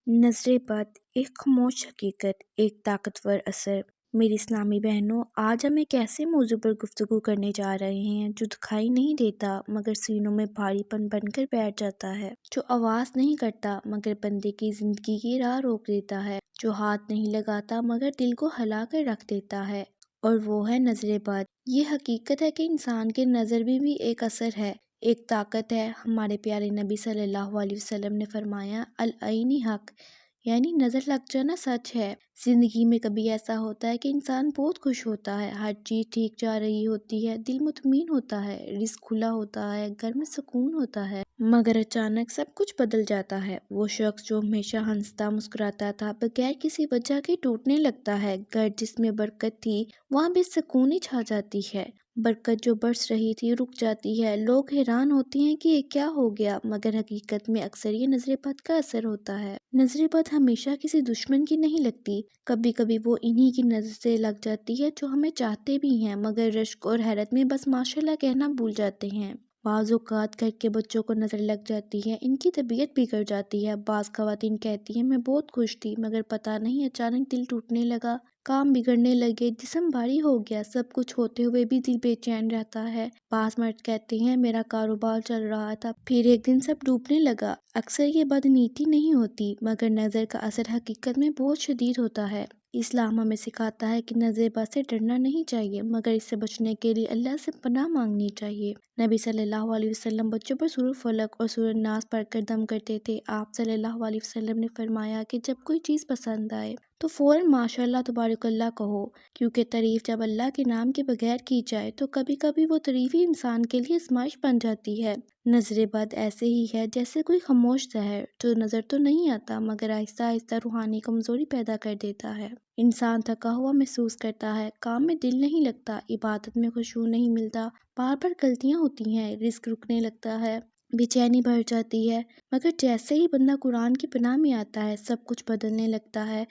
نظر بد، ایک خاموش حقیقت، ایک طاقتور اثر۔ میری اسلامی بہنوں، آج ہم ایک ایسے موضوع پر گفتگو کرنے جا رہے ہیں جو دکھائی نہیں دیتا مگر سینوں میں بھاری پن بن کر بیٹھ جاتا ہے، جو آواز نہیں کرتا مگر بندے کی زندگی کی راہ روک دیتا ہے، جو ہاتھ نہیں لگاتا مگر دل کو ہلا کر رکھ دیتا ہے، اور وہ ہے نظر بد۔ یہ حقیقت ہے کہ انسان کے نظر بھی ایک اثر ہے، ایک طاقت ہے۔ ہمارے پیارے نبی صلی اللہ علیہ وسلم نے فرمایا، العین حق، یعنی نظر لگ جانا سچ ہے۔ زندگی میں کبھی ایسا ہوتا ہے کہ انسان بہت خوش ہوتا ہے، ہر چیز ٹھیک جا رہی ہوتی ہے، دل مطمئن ہوتا ہے، رزق کھلا ہوتا ہے، گھر میں سکون ہوتا ہے، مگر اچانک سب کچھ بدل جاتا ہے۔ وہ شخص جو ہمیشہ ہنستا مسکراتا تھا بغیر کسی وجہ کے ٹوٹنے لگتا ہے۔ گھر جس میں برکت تھی وہاں بے سکونی چھا جاتی ہے، برکت جو برس رہی تھی رک جاتی ہے۔ لوگ حیران ہوتے ہیں کہ یہ کیا ہو گیا، مگر حقیقت میں اکثر یہ نظر بد کا اثر ہوتا ہے۔ نظر بد ہمیشہ کسی دشمن کی نہیں لگتی، کبھی کبھی وہ انہی کی نظر سے لگ جاتی ہے جو ہمیں چاہتے بھی ہیں مگر رشک اور حیرت میں بس ماشاءاللہ کہنا بھول جاتے ہیں۔ بعض اوقات گھر کے بچوں کو نظر لگ جاتی ہے، ان کی طبیعت بگڑ جاتی ہے۔ بعض خواتین کہتی ہیں میں بہت خوش تھی مگر پتہ نہیں اچانک دل ٹوٹنے لگا، کام بگڑنے لگے، جسم بھاری ہو گیا، سب کچھ ہوتے ہوئے بھی دل بے چین رہتا ہے۔ بعض مرد کہتے ہیں میرا کاروبار چل رہا تھا پھر ایک دن سب ڈوبنے لگا۔ اکثر یہ بدنیتی نہیں ہوتی مگر نظر کا اثر حقیقت میں بہت شدید ہوتا ہے۔ اسلام ہمیں سکھاتا ہے کہ نظر بد سے ڈرنا نہیں چاہیے مگر اس سے بچنے کے لیے اللہ سے پناہ مانگنی چاہیے۔ نبی صلی اللہ علیہ وسلم بچوں پر سورۃ فلق اور سورۃ ناس پڑھ کر دم کرتے تھے۔ آپ صلی اللہ علیہ وسلم نے فرمایا کہ جب کوئی چیز پسند آئے تو فوراً ماشاء اللہ تبارک اللہ کہو، کیونکہ تعریف جب اللہ کے نام کے بغیر کی جائے تو کبھی کبھی وہ تعریف ہی انسان کے لیے آزمائش بن جاتی ہے۔ نظر بد ایسے ہی ہے جیسے کوئی خاموش زہر جو نظر تو نہیں آتا مگر آہستہ آہستہ روحانی کمزوری پیدا کر دیتا ہے۔ انسان تھکا ہوا محسوس کرتا ہے، کام میں دل نہیں لگتا، عبادت میں خشوع نہیں ملتا، بار بار غلطیاں ہوتی ہیں، رزق رکنے لگتا ہے، بے چینی بڑھ جاتی ہے، مگر جیسے ہی بندہ قرآن کی پناہ میں آتا ہے سب کچھ بدلنے لگتا ہے،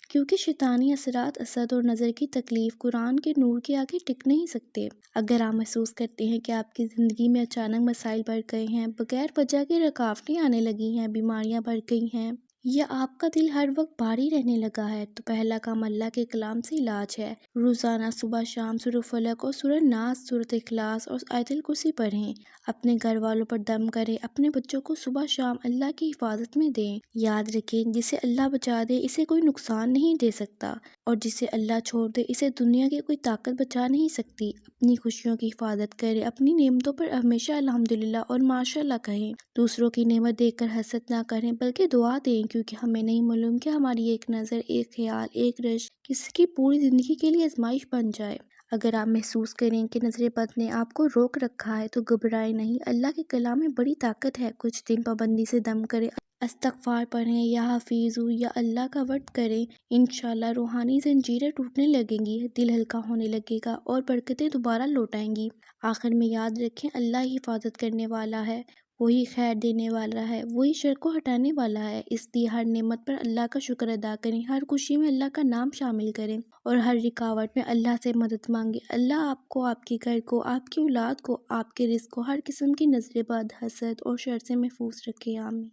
کیونکہ شیطانی اثرات، حسد اور نظر کی تکلیف قرآن کے نور کے آگے ٹک نہیں سکتے۔ اگر آپ محسوس کرتے ہیں کہ آپ کی زندگی میں اچانک مسائل بڑھ گئے ہیں، بغیر وجہ کے رکاوٹیں آنے لگی ہیں، بیماریاں بڑھ گئی ہیں، یا آپ کا دل ہر وقت بھاری رہنے لگا ہے، تو پہلا کام اللہ کے کلام سے علاج ہے۔ روزانہ صبح شام سورۃ فلق اور سورۃ ناس، سورۃ اخلاص اور آیت الکرسی پڑھیں، اپنے گھر والوں پر دم کریں، اپنے بچوں کو صبح شام اللہ کی حفاظت میں دیں۔ یاد رکھیں جسے اللہ بچا دے اسے کوئی نقصان نہیں دے سکتا، اور جسے اللہ چھوڑ دے اسے دنیا کی کوئی طاقت بچا نہیں سکتی۔ اپنی خوشیوں کی حفاظت کریں، اپنی نعمتوں پر ہمیشہ الحمدللہ اور ماشاءاللہ کہیں، دوسروں کی نعمت دیکھ کر حسد نہ کریں بلکہ دعا دیں، کیونکہ ہمیں نہیں معلوم کہ ہماری ایک نظر، ایک خیال، ایک رشک کسی کی پوری زندگی کے لیے آزمائش بن جائے۔ اگر آپ محسوس کریں کہ نظر بد نے آپ کو روک رکھا ہے تو گھبرائیں نہیں، اللہ کے کلام میں بڑی طاقت ہے۔ کچھ دن پابندی سے دم کریں، استغفار پڑھیں یا حفیظ یا اللہ کا ورد کریں، انشاءاللہ روحانی زنجیریں ٹوٹنے لگیں گی، دل ہلکا ہونے لگے گا اور برکتیں دوبارہ لوٹ آئیں گی۔ آخر میں یاد رکھیں اللہ ہی حفاظت کرنے والا ہے، وہی خیر دینے والا ہے، وہی شر کو ہٹانے والا ہے، اس لیے ہر نعمت پر اللہ کا شکر ادا کریں، ہر خوشی میں اللہ کا نام شامل کریں اور ہر رکاوٹ میں اللہ سے مدد مانگیں۔ اللہ آپ کو، آپ کے گھر کو، آپ کی اولاد کو، آپ کے رزق کو ہر قسم کی نظر بد، حسد اور شر سے محفوظ رکھے۔ آمین۔